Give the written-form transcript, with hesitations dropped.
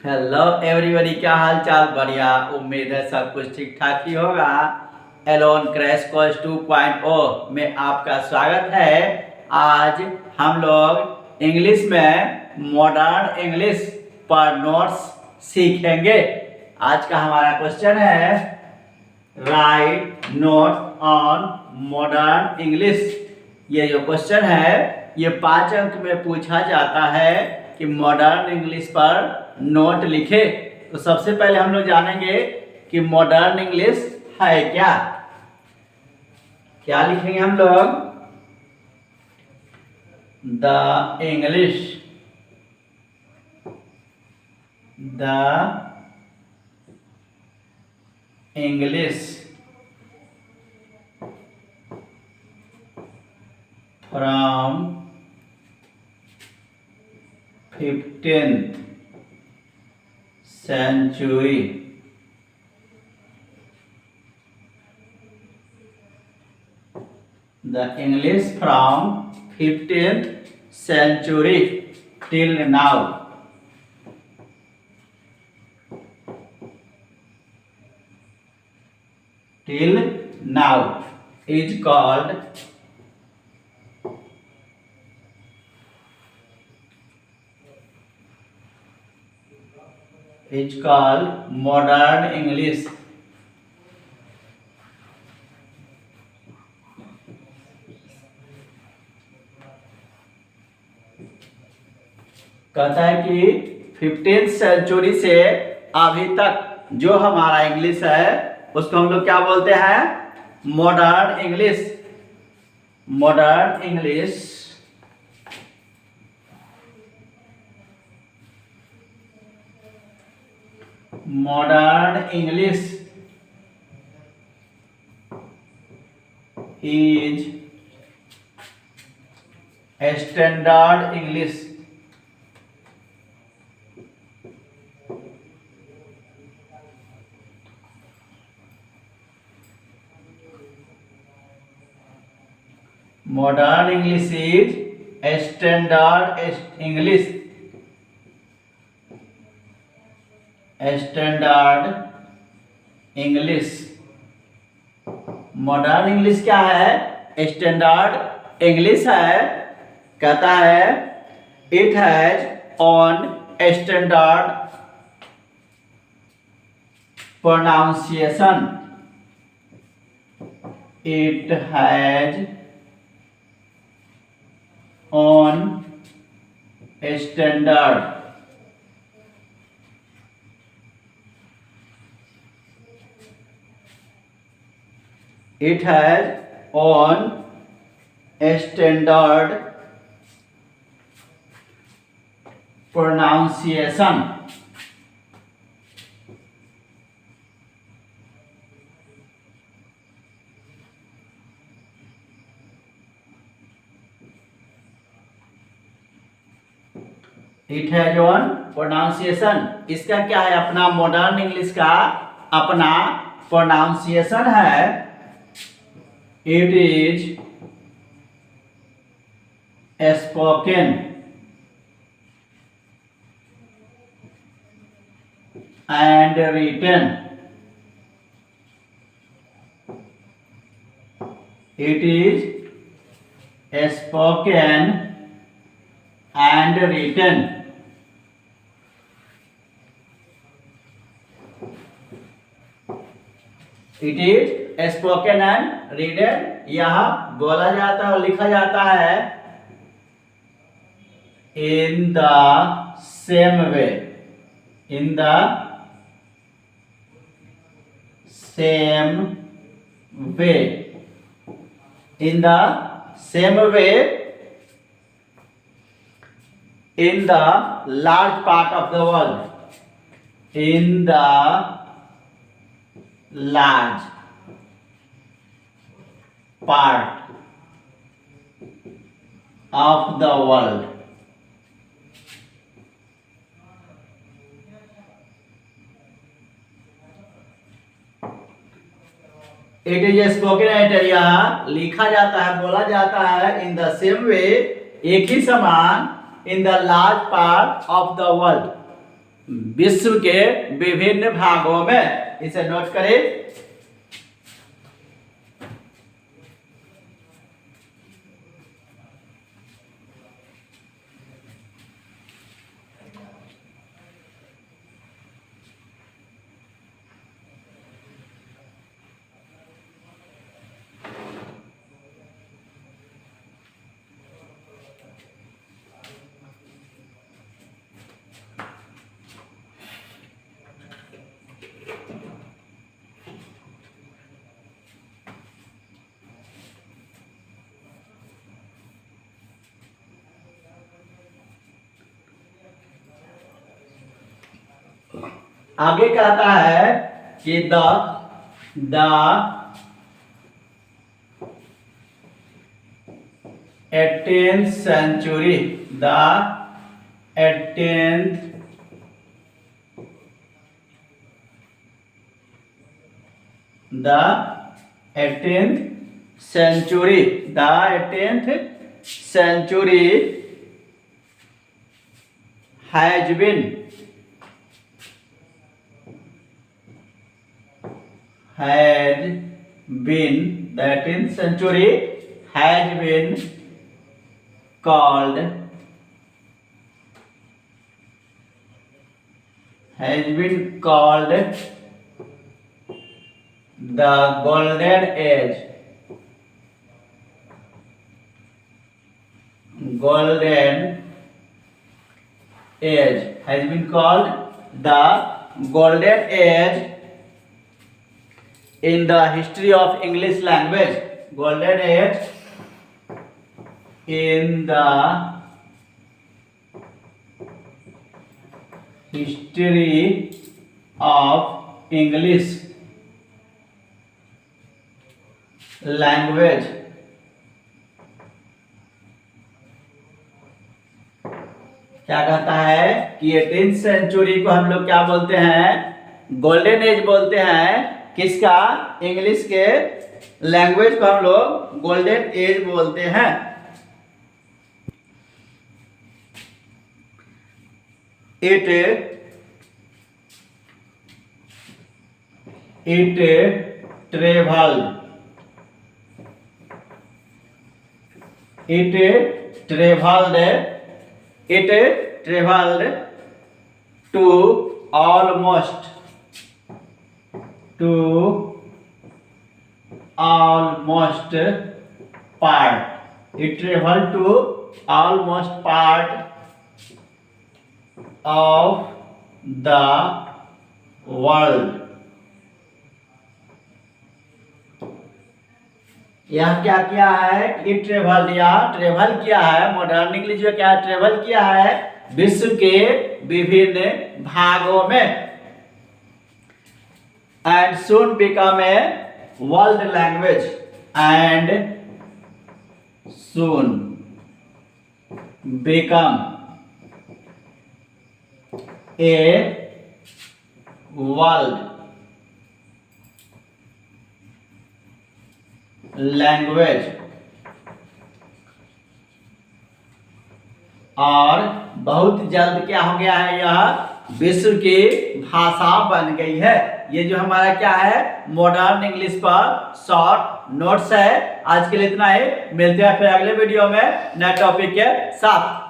Hello everybody, क्या हाल चाल? बढ़िया। उम्मीद है सब कुछ ठीक ठाक ही होगा। एलोन क्रैश कोर्स 2.0 में आपका स्वागत है। आज हम लोग इंग्लिश में मॉडर्न इंग्लिश पर नोट्स सीखेंगे। आज का हमारा क्वेश्चन है right note on modern English. ये जो क्वेश्चन है ये 5 अंक में पूछा जाता है कि मॉडर्न इंग्लिश पर नोट लिखे। तो सबसे पहले हम लोग जानेंगे कि मॉडर्न इंग्लिश है क्या। क्या लिखेंगे हम लोग? The English from 15th century। The English from 15th century till now is called modern English। कहता है कि 15th सेंचुरी से अभी तक जो हमारा इंग्लिश है उसको हम लोग क्या बोलते हैं? Modern English. Modern English is standard English। Modern English is standard English. Standard English. Modern English क्या है? स्टैंडर्ड इंग्लिश है। कहता है it has on standard pronunciation. It has on standard It has on standard pronunciation। It has on pronunciation। इसका क्या है? अपना modern English का अपना प्रोनाउंसिएशन है। It is spoken and written। It is spoken and written। It is spoken and readen. यह बोला जाता है और लिखा जाता है in the same way. In the same way. In the same way in the large part of the world. In the large part of the world। It is spoken at. यहाँ लिखा जाता है, बोला जाता है इन द सेम वे, एक ही समान, इन the large part of the world. विश्व के विभिन्न भागों में, इसे नोट करें। आगे कहता है कि the 18th century, the 18th century, the 18th century has been the 18th century has been called the golden age. Has been called the golden age in the history of English language. Golden age in the history of English language. क्या कहता है कि 18th century को हम लोग क्या बोलते हैं? गोल्डन एज बोलते हैं। किसका? इंग्लिश के लैंग्वेज को हम लोग गोल्डन एज बोलते हैं। It traveled to almost part. It traveled to almost part of the world. यह क्या किया है? इट ट्रेवल, या ट्रेवल किया है। मॉडर्न इंग्लिश में क्या है? ट्रेवल किया है विश्व के विभिन्न भागों में। And soon become a world language. And soon become a world language, और बहुत जल्द क्या हो गया है? यह विश्व की भाषा बन गई है। ये जो हमारा क्या है? मॉडर्न इंग्लिश पर शॉर्ट नोट्स है। आज के लिए इतना ही। मिलते हैं फिर अगले वीडियो में नए टॉपिक के साथ।